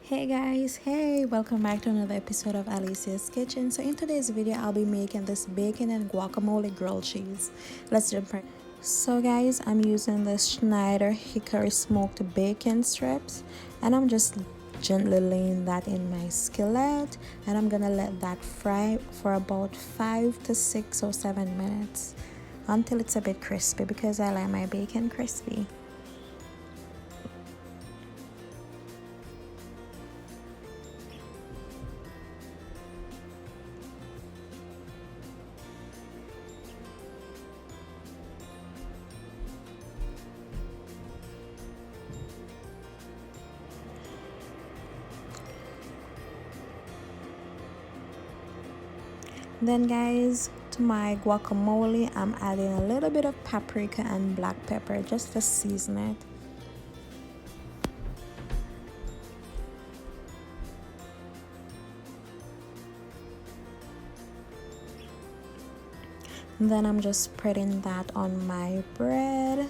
Hey guys, hey, welcome back to another episode of Alecia'S Kitchen. So in today's video, I'll be making this bacon and guacamole grilled cheese. Let's jump right. So guys, I'm using the Schneider hickory smoked bacon strips, and I'm just gently laying that in my skillet, and I'm gonna let that fry for about 5 to 6 or 7 minutes until it's a bit crispy because I like my bacon crispy. Then guys, to my guacamole, I'm adding a little bit of paprika and black pepper just to season it. And then I'm just spreading that on my bread.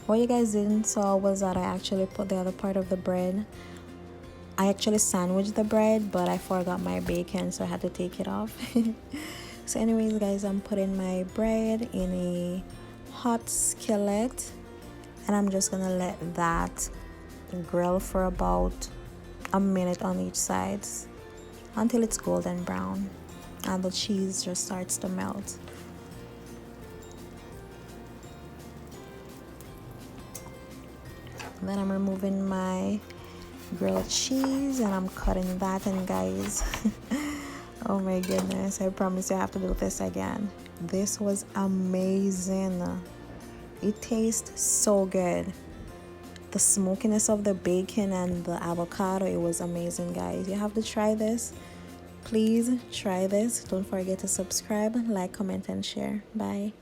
What you guys didn't saw was that I actually put the other part of the bread. I actually sandwiched the bread, but I forgot my bacon, so I had to take it off. So anyways guys, I'm putting my bread in a hot skillet, and I'm just gonna let that grill for about a minute on each side until it's golden brown and the cheese just starts to melt. Then I'm removing my grilled cheese and I'm cutting that, and guys, oh my goodness, I promise you I have to do this again. This was amazing. It tastes so good. The smokiness of the bacon and the avocado, it was amazing guys. You have to try this. Please try this. Don't forget to subscribe, like, comment, and share. Bye.